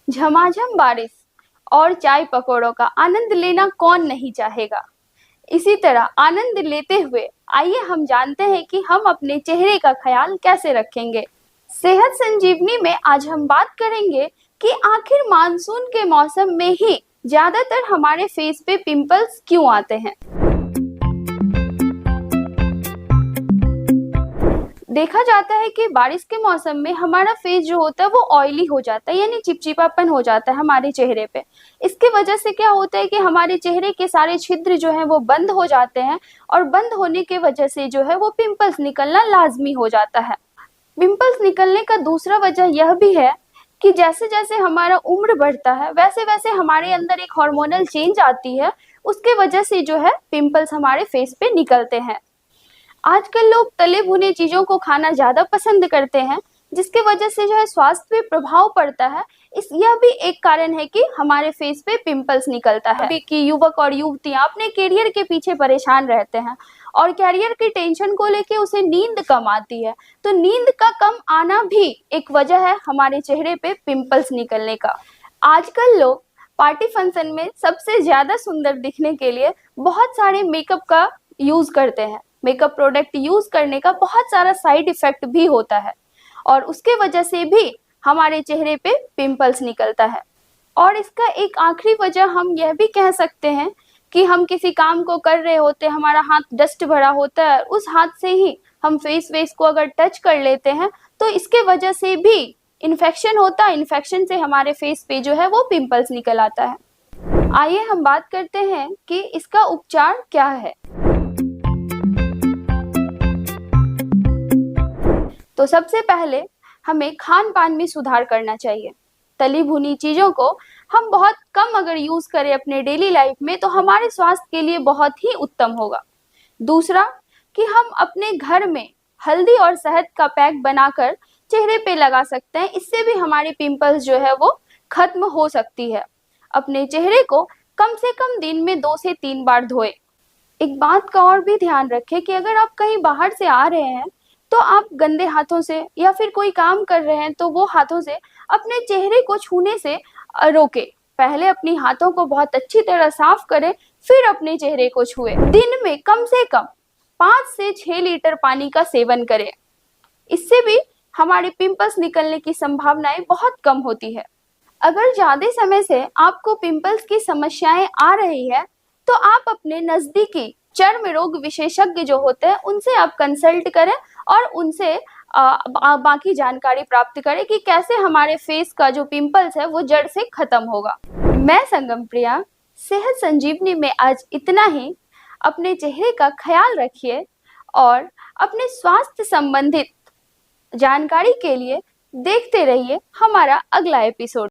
झमाझम बारिश और चाय पकौड़ों का आनंद लेना कौन नहीं चाहेगा। इसी तरह आनंद लेते हुए आइए हम जानते हैं कि हम अपने चेहरे का ख्याल कैसे रखेंगे। सेहत संजीवनी में आज हम बात करेंगे कि आखिर मानसून के मौसम में ही ज्यादातर हमारे फेस पे पिंपल्स क्यों आते हैं। देखा जाता है कि बारिश के मौसम में हमारा फेस जो होता है वो ऑयली हो जाता है, यानी चिपचिपापन हो जाता है हमारे चेहरे पे। इसकी वजह से क्या होता है कि हमारे चेहरे के सारे छिद्र जो हैं वो बंद हो जाते हैं और बंद होने की वजह से जो है वो पिंपल्स निकलना लाजमी हो जाता है। पिंपल्स निकलने का दूसरा वजह यह भी है कि जैसे जैसे हमारा उम्र बढ़ता है वैसे वैसे हमारे अंदर एक हार्मोनल चेंज आती है, उसके वजह से जो है पिंपल्स हमारे फेस पे निकलते हैं। आजकल लोग तले भुने चीजों को खाना ज्यादा पसंद करते हैं, जिसकी वजह से जो है स्वास्थ्य पे प्रभाव पड़ता है। यह भी एक कारण है कि हमारे फेस पे पिंपल्स निकलता है। अभी की युवक और युवतियां अपने करियर के पीछे परेशान रहते हैं और करियर की टेंशन को लेके उसे नींद कम आती है, तो नींद का कम आना भी एक वजह है हमारे चेहरे पे पिंपल्स निकलने का। आजकल लोग पार्टी फंक्शन में सबसे ज्यादा सुंदर दिखने के लिए बहुत सारे मेकअप का यूज करते हैं। मेकअप प्रोडक्ट यूज करने का बहुत सारा साइड इफेक्ट भी होता है और उसके वजह से भी हमारे चेहरे पे पिंपल्स निकलता है। और इसका एक आखिरी वजह हम यह भी कह सकते हैं कि हम किसी काम को कर रहे होते हैं, हमारा हाथ डस्ट भरा होता है, उस हाथ से ही हम फेस को अगर टच कर लेते हैं तो इसके वजह से भी इन्फेक्शन होता है। इन्फेक्शन से हमारे फेस पे जो है वो पिंपल्स निकल आता है। आइए हम बात करते हैं कि इसका उपचार क्या है। तो सबसे पहले हमें खान पान में सुधार करना चाहिए। तली भुनी चीजों को हम बहुत कम अगर यूज करें अपने डेली लाइफ में तो हमारे स्वास्थ्य के लिए बहुत ही उत्तम होगा। दूसरा कि हम अपने घर में हल्दी और शहद का पैक बनाकर चेहरे पे लगा सकते हैं, इससे भी हमारे पिंपल्स जो है वो खत्म हो सकती है। अपने चेहरे को कम से कम दिन में 2 से 3 बार धोए। एक बात का और भी ध्यान रखें कि अगर आप कहीं बाहर से आ रहे हैं तो आप गंदे हाथों से या फिर कोई काम कर रहे हैं तो वो हाथों से अपने चेहरे को छूने से रोके। पहले अपनी हाथों को बहुत अच्छी तरह साफ करें, फिर अपने चेहरे को छुए। दिन में कम से कम 5 से 6 लीटर पानी का सेवन करें, इससे भी हमारे पिंपल्स निकलने की संभावनाएं बहुत कम होती है। अगर ज्यादा समय से आपको पिंपल्स की समस्याएं आ रही है तो आप अपने नजदीकी चर्म रोग विशेषज्ञ जो होते हैं उनसे आप कंसल्ट करें और उनसे बाकी जानकारी प्राप्त करें कि कैसे हमारे फेस का जो पिंपल्स है वो जड़ से खत्म होगा। मैं संगम प्रिया, सेहत संजीवनी में आज इतना ही। अपने चेहरे का ख्याल रखिए और अपने स्वास्थ्य संबंधित जानकारी के लिए देखते रहिए हमारा अगला एपिसोड।